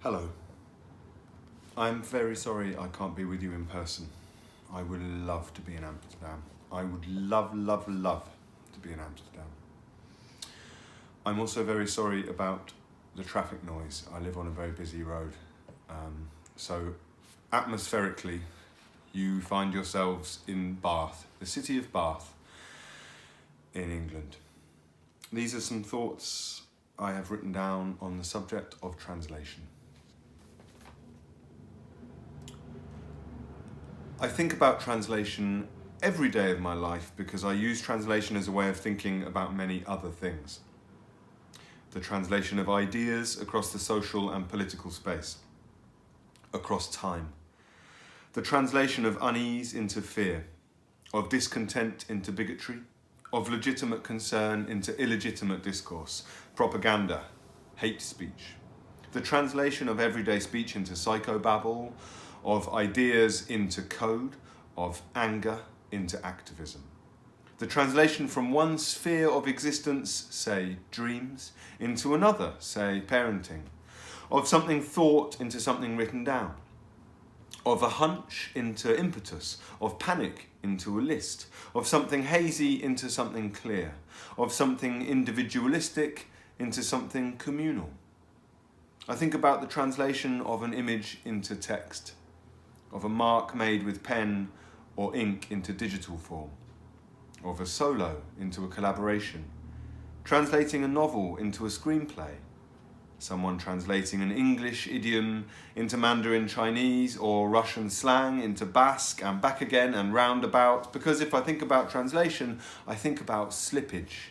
Hello. I'm very sorry I can't be with you in person. I would love to be in Amsterdam. I would love to be in Amsterdam. I'm also very sorry about the traffic noise. I live on a very busy road. So atmospherically, you find yourselves in Bath, the city of Bath in England. These are some thoughts I have written down on the subject of translation. I think about translation every day of my life because I use translation as a way of thinking about many other things. The translation of ideas across the social and political space, across time. The translation of unease into fear, of discontent into bigotry, of legitimate concern into illegitimate discourse, propaganda, hate speech. The translation of everyday speech into psychobabble, of ideas into code, of anger into activism. The translation from one sphere of existence, say dreams, into another, say parenting. Of something thought into something written down. Of a hunch into impetus, of panic into a list, of something hazy into something clear, of something individualistic into something communal. I think about the translation of an image into text, of a mark made with pen or ink into digital form, of a solo into a collaboration, translating a novel into a screenplay, someone translating an English idiom into Mandarin Chinese or Russian slang into Basque and back again and roundabout, because if I think about translation, I think about slippage,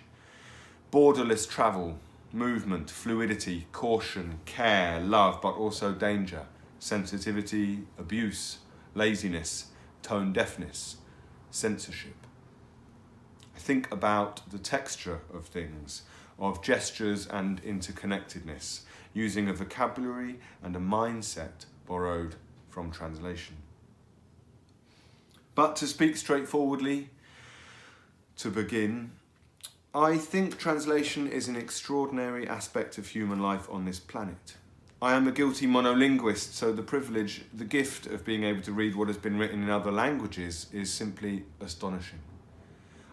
borderless travel, movement, fluidity, caution, care, love, but also danger, sensitivity, abuse, laziness, tone deafness, censorship. I think about the texture of things, of gestures and interconnectedness, using a vocabulary and a mindset borrowed from translation. But to speak straightforwardly, to begin, I think translation is an extraordinary aspect of human life on this planet. I am a guilty monolinguist, so the gift of being able to read what has been written in other languages is simply astonishing.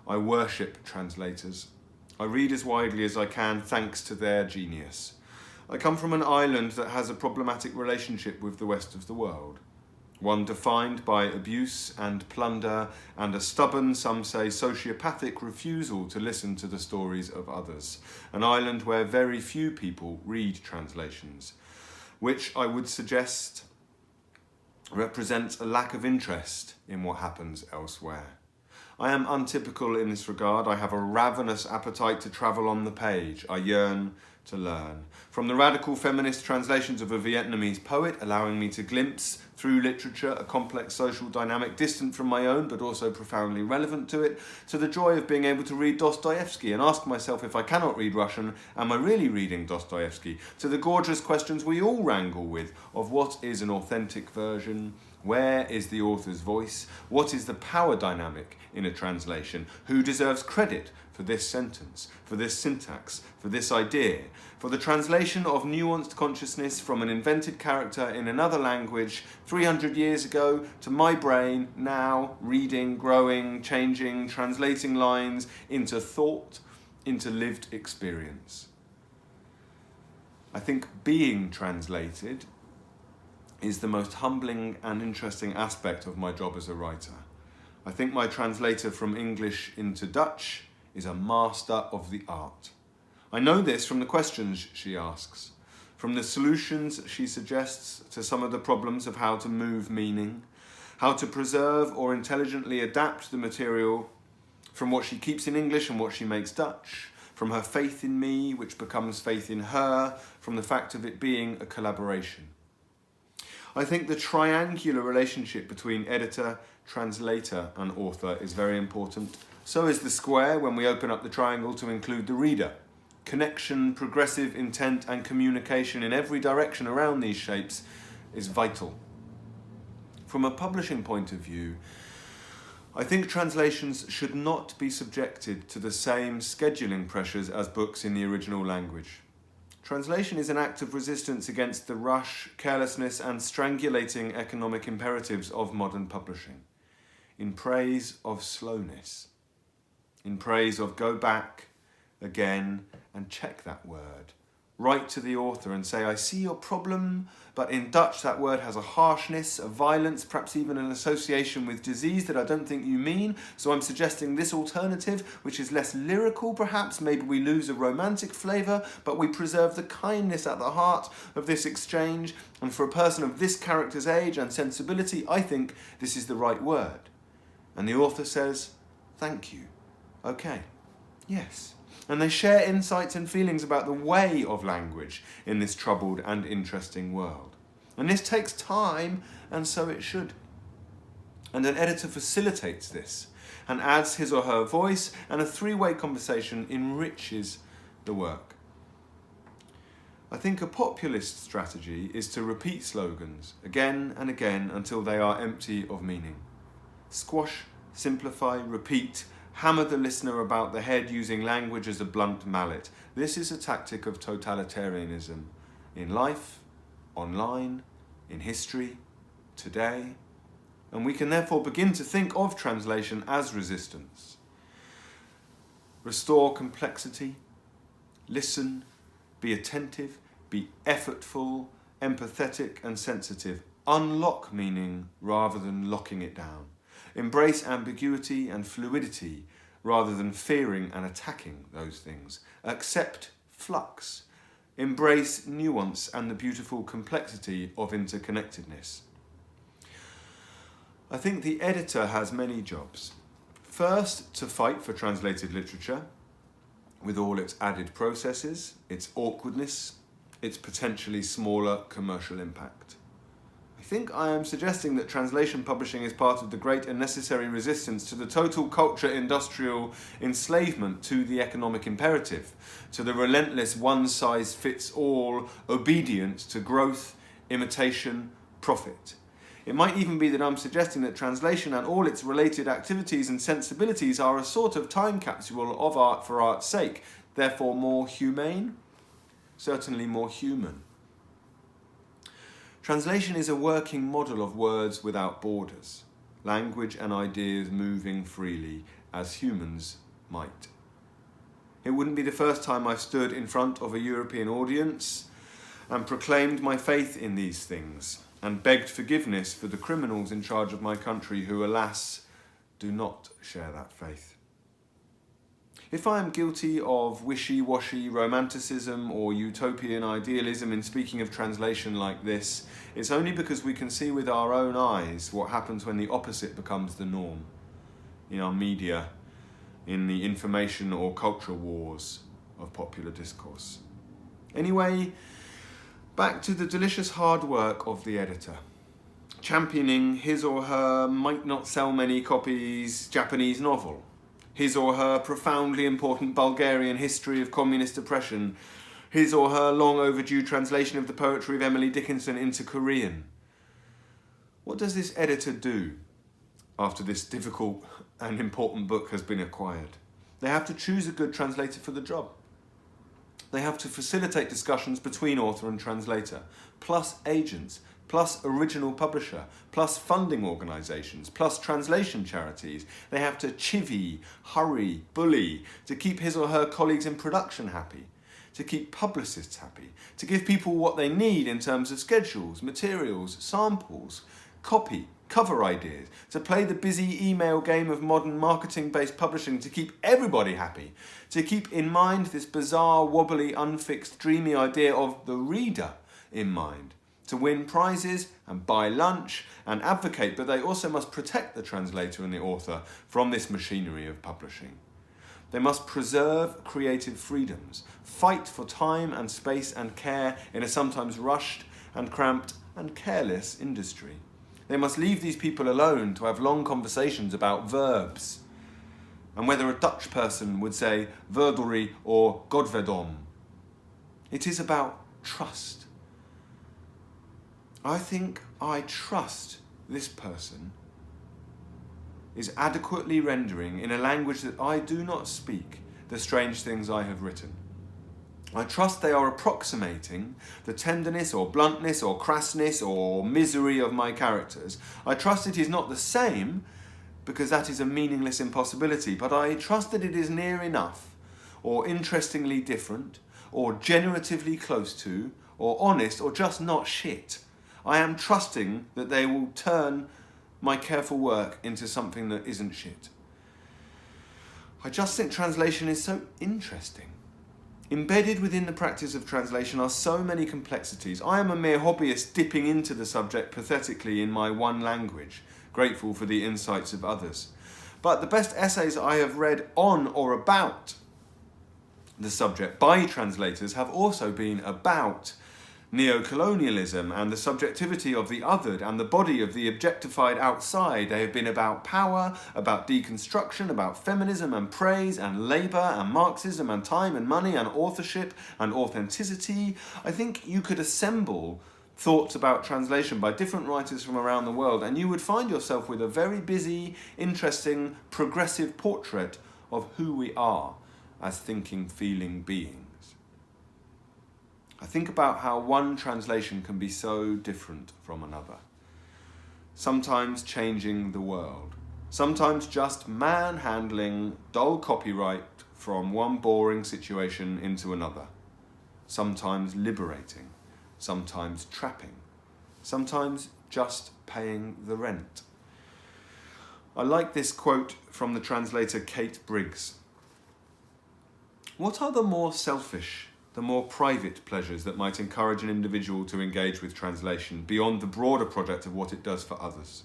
I worship translators. I read as widely as I can thanks to their genius. I come from an island that has a problematic relationship with the rest of the world. One defined by abuse and plunder and a stubborn, some say sociopathic refusal to listen to the stories of others. An island where very few people read translations, which I would suggest represents a lack of interest in what happens elsewhere. I am untypical in this regard. I have a ravenous appetite to travel on the page. I yearn to learn. From the radical feminist translations of a Vietnamese poet, allowing me to glimpse through literature a complex social dynamic distant from my own but also profoundly relevant to it, to the joy of being able to read Dostoevsky and ask myself, if I cannot read Russian, am I really reading Dostoevsky? To the gorgeous questions we all wrangle with of what is an authentic version, where is the author's voice, what is the power dynamic in a translation, who deserves credit for this sentence, for this syntax, for this idea, for the translation of nuanced consciousness from an invented character in another language 300 years ago to my brain now, reading, growing, changing, translating lines into thought, into lived experience. I think being translated is the most humbling and interesting aspect of my job as a writer. I think my translator from English into Dutch is a master of the art. I know this from the questions she asks, from the solutions she suggests to some of the problems of how to move meaning, how to preserve or intelligently adapt the material from what she keeps in English and what she makes Dutch, from her faith in me, which becomes faith in her, from the fact of it being a collaboration. I think the triangular relationship between editor, translator and author is very important. So is the square when we open up the triangle to include the reader. Connection, progressive intent and communication in every direction around these shapes is vital. From a publishing point of view, I think translations should not be subjected to the same scheduling pressures as books in the original language. Translation is an act of resistance against the rush, carelessness and strangulating economic imperatives of modern publishing, in praise of slowness, in praise of go back again and check that word. Write to the author and say, I see your problem, but in Dutch that word has a harshness, a violence, perhaps even an association with disease that I don't think you mean, so I'm suggesting this alternative, which is less lyrical perhaps. Maybe we lose a romantic flavour, but we preserve the kindness at the heart of this exchange, and for a person of this character's age and sensibility, I think this is the right word. And the author says, thank you. Okay, yes. And they share insights and feelings about the way of language in this troubled and interesting world. And this takes time, and so it should. And an editor facilitates this and adds his or her voice, and a three-way conversation enriches the work. I think a populist strategy is to repeat slogans again and again until they are empty of meaning. Squash, simplify, repeat, hammer the listener about the head using language as a blunt mallet. This is a tactic of totalitarianism in life, online, in history, today, and we can therefore begin to think of translation as resistance. Restore complexity, listen, be attentive, be effortful, empathetic and sensitive. Unlock meaning rather than locking it down. Embrace ambiguity and fluidity rather than fearing and attacking those things. Accept flux. Embrace nuance and the beautiful complexity of interconnectedness. I think the editor has many jobs. First, to fight for translated literature, with all its added processes, its awkwardness, its potentially smaller commercial impact. I think I am suggesting that translation publishing is part of the great and necessary resistance to the total culture-industrial enslavement to the economic imperative, to the relentless one-size-fits-all obedience to growth, imitation, profit. It might even be that I'm suggesting that translation and all its related activities and sensibilities are a sort of time capsule of art for art's sake, therefore more humane, certainly more human. Translation is a working model of words without borders, language and ideas moving freely as humans might. It wouldn't be the first time I've stood in front of a European audience and proclaimed my faith in these things and begged forgiveness for the criminals in charge of my country who, alas, do not share that faith. If I am guilty of wishy-washy romanticism or utopian idealism in speaking of translation like this, it's only because we can see with our own eyes what happens when the opposite becomes the norm. In our media, in the information or culture wars of popular discourse. Anyway, back to the delicious hard work of the editor. Championing his or her might not sell many copies Japanese novel. His or her profoundly important Bulgarian history of communist oppression, his or her long overdue translation of the poetry of Emily Dickinson into Korean. What does this editor do after this difficult and important book has been acquired? They have to choose a good translator for the job. They have to facilitate discussions between author and translator, plus agents, plus original publisher, plus funding organisations, plus translation charities. They have to chivvy, hurry, bully, to keep his or her colleagues in production happy, to keep publicists happy, to give people what they need in terms of schedules, materials, samples, copy, cover ideas, to play the busy email game of modern marketing-based publishing to keep everybody happy, to keep in mind this bizarre, wobbly, unfixed, dreamy idea of the reader in mind, to win prizes and buy lunch and advocate, but they also must protect the translator and the author from this machinery of publishing. They must preserve creative freedoms, fight for time and space and care in a sometimes rushed and cramped and careless industry. They must leave these people alone to have long conversations about verbs and whether a Dutch person would say verdorie or godverdomme. It is about trust. I think I trust this person is adequately rendering in a language that I do not speak the strange things I have written. I trust they are approximating the tenderness or bluntness or crassness or misery of my characters. I trust it is not the same, because that is a meaningless impossibility, but I trust that it is near enough, or interestingly different, or generatively close to, or honest, or just not shit. I am trusting that they will turn my careful work into something that isn't shit. I just think translation is so interesting. Embedded within the practice of translation are so many complexities. I am a mere hobbyist dipping into the subject pathetically in my one language, grateful for the insights of others. But the best essays I have read on or about the subject by translators have also been about neocolonialism and the subjectivity of the othered and the body of the objectified outside. They have been about power, about deconstruction, about feminism and praise and labour and Marxism and time and money and authorship and authenticity. I think you could assemble thoughts about translation by different writers from around the world and you would find yourself with a very busy, interesting, progressive portrait of who we are as thinking, feeling beings. I think about how one translation can be so different from another. Sometimes changing the world. Sometimes just manhandling dull copyright from one boring situation into another. Sometimes liberating. Sometimes trapping. Sometimes just paying the rent. I like this quote from the translator Kate Briggs. What are the more selfish, the more private pleasures that might encourage an individual to engage with translation beyond the broader project of what it does for others?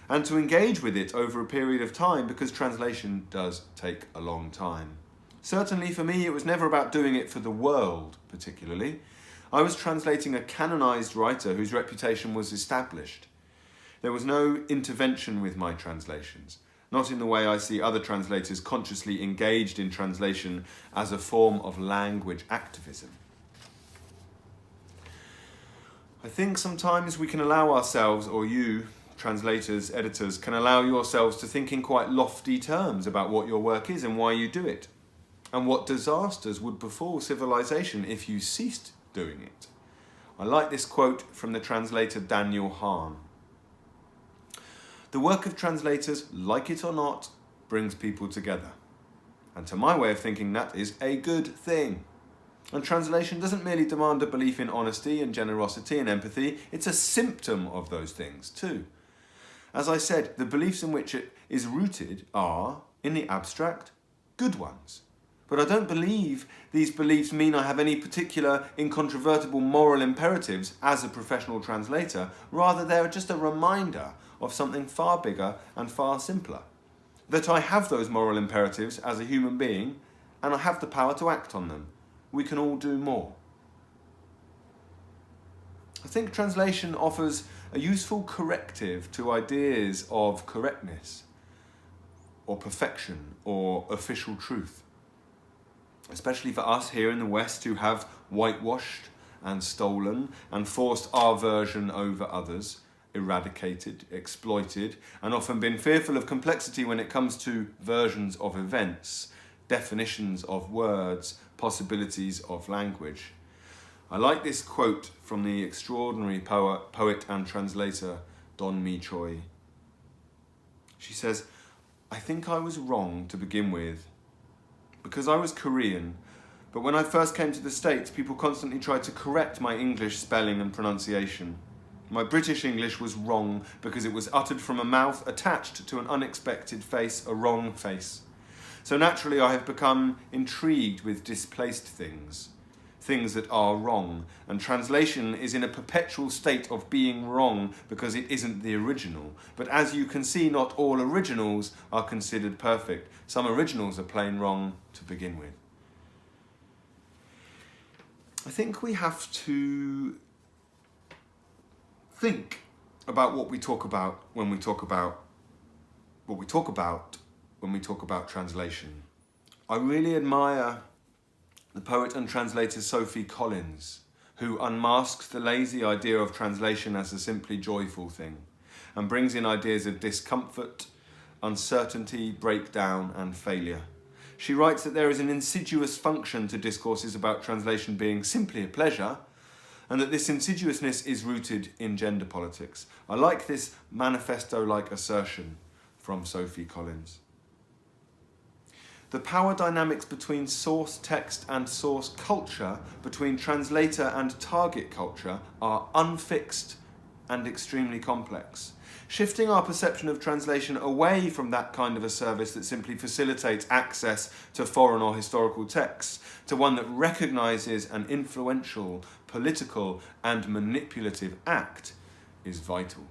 And to engage with it over a period of time, because translation does take a long time. Certainly for me, it was never about doing it for the world, particularly. I was translating a canonized writer whose reputation was established. There was no intervention with my translations. Not in the way I see other translators consciously engaged in translation as a form of language activism. I think sometimes we can allow ourselves, or you, translators, editors, can allow yourselves to think in quite lofty terms about what your work is and why you do it, and what disasters would befall civilization if you ceased doing it. I like this quote from the translator Daniel Hahn. The work of translators, like it or not, brings people together. And to my way of thinking, that is a good thing. And translation doesn't merely demand a belief in honesty and generosity and empathy, it's a symptom of those things too. As I said, the beliefs in which it is rooted are, in the abstract, good ones. But I don't believe these beliefs mean I have any particular incontrovertible moral imperatives as a professional translator. Rather, they're just a reminder of something far bigger and far simpler. That I have those moral imperatives as a human being, and I have the power to act on them. We can all do more. I think translation offers a useful corrective to ideas of correctness, or perfection, or official truth. Especially for us here in the West who have whitewashed and stolen and forced our version over others, eradicated, exploited, and often been fearful of complexity when it comes to versions of events, definitions of words, possibilities of language. I like this quote from the extraordinary poet and translator Don Mi Choi. She says, "I think I was wrong to begin with, because I was Korean, but when I first came to the States, people constantly tried to correct my English spelling and pronunciation. My British English was wrong because it was uttered from a mouth attached to an unexpected face, a wrong face. So naturally I have become intrigued with displaced things, things that are wrong, and translation is in a perpetual state of being wrong because it isn't the original. But as you can see, not all originals are considered perfect. Some originals are plain wrong to begin with." I think we have to think about what we talk about when we talk about what we talk about when we talk about translation. I really admire the poet and translator Sophie Collins, who unmasks the lazy idea of translation as a simply joyful thing and brings in ideas of discomfort, uncertainty, breakdown and failure. She writes that there is an insidious function to discourses about translation being simply a pleasure, and that this insidiousness is rooted in gender politics. I like this manifesto-like assertion from Sophie Collins. The power dynamics between source text and source culture, between translator and target culture, are unfixed and extremely complex. Shifting our perception of translation away from that kind of a service that simply facilitates access to foreign or historical texts, to one that recognises an influential, political and manipulative act, is vital.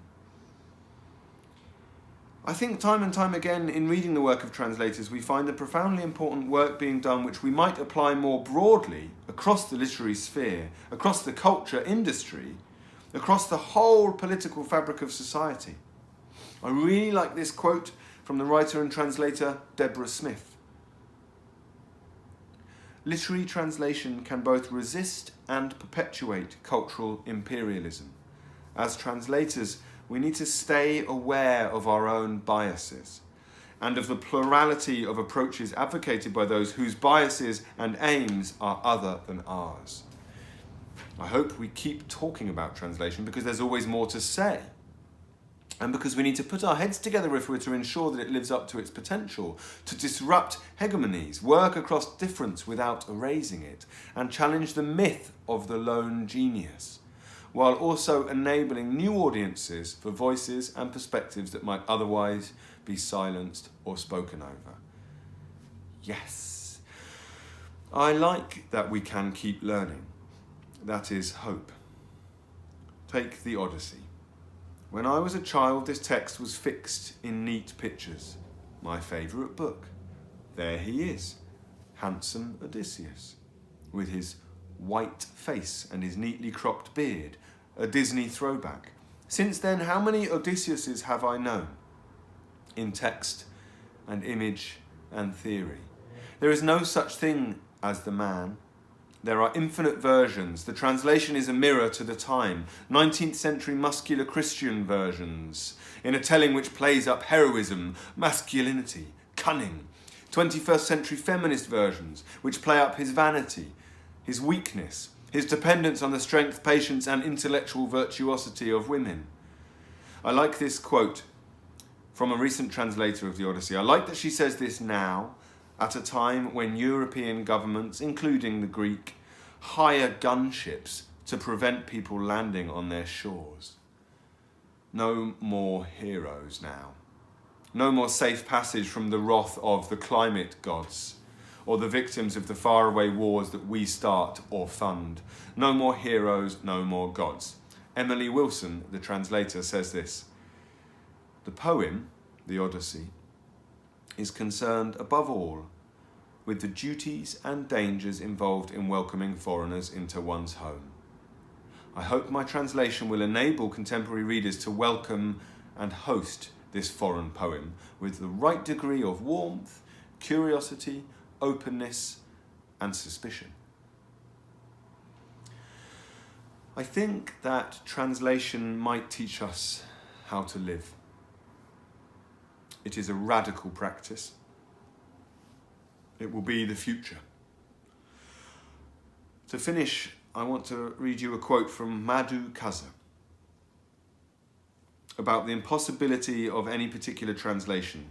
I think time and time again in reading the work of translators we find the profoundly important work being done which we might apply more broadly across the literary sphere, across the culture industry, across the whole political fabric of society. I really like this quote from the writer and translator Deborah Smith. Literary translation can both resist and perpetuate cultural imperialism. As translators, we need to stay aware of our own biases and of the plurality of approaches advocated by those whose biases and aims are other than ours. I hope we keep talking about translation because there's always more to say, and because we need to put our heads together if we're to ensure that it lives up to its potential, to disrupt hegemonies, work across difference without erasing it, and challenge the myth of the lone genius, while also enabling new audiences for voices and perspectives that might otherwise be silenced or spoken over. Yes, I like that we can keep learning. That is hope. Take the Odyssey. When I was a child, this text was fixed in neat pictures. My favourite book. There he is, handsome Odysseus, with his white face and his neatly cropped beard, a Disney throwback. Since then, how many Odysseus's have I known? In text and image and theory. There is no such thing as the man. There are infinite versions. The translation is a mirror to the time. 19th century muscular Christian versions, in a telling which plays up heroism, masculinity, cunning. 21st century feminist versions, which play up his vanity, his weakness, his dependence on the strength, patience and intellectual virtuosity of women. I like this quote from a recent translator of the Odyssey. I like that she says this now, at a time when European governments, including the Greek, hire gunships to prevent people landing on their shores. No more heroes now. No more safe passage from the wrath of the climate gods, or the victims of the faraway wars that we start or fund. No more heroes, no more gods. Emily Wilson, the translator, says this. The poem, the Odyssey, is concerned above all with the duties and dangers involved in welcoming foreigners into one's home. I hope my translation will enable contemporary readers to welcome and host this foreign poem with the right degree of warmth, curiosity, openness, and suspicion. I think that translation might teach us how to live. It is a radical practice. It will be the future. To finish, I want to read you a quote from Madhu Kaza about the impossibility of any particular translation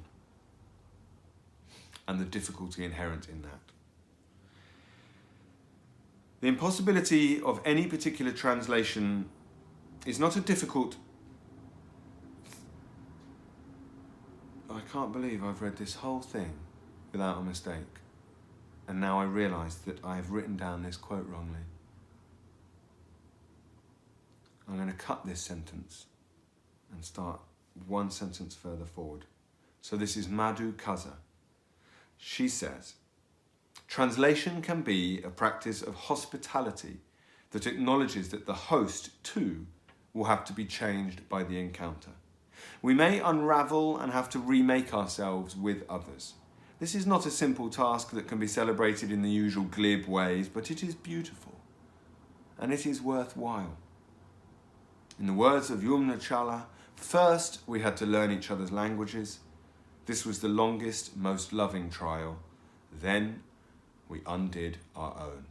and the difficulty inherent in that. The impossibility of any particular translation is not a difficult... I can't believe I've read this whole thing without a mistake, and now I realise that I have written down this quote wrongly. I'm going to cut this sentence and start one sentence further forward. So this is Madhu Kaza. She says, translation can be a practice of hospitality that acknowledges that the host too will have to be changed by the encounter. We may unravel and have to remake ourselves with others. This is not a simple task that can be celebrated in the usual glib ways, but it is beautiful, and it is worthwhile. In the words of Yumna Chawla, first we had to learn each other's languages. This was the longest, most loving trial. Then we undid our own.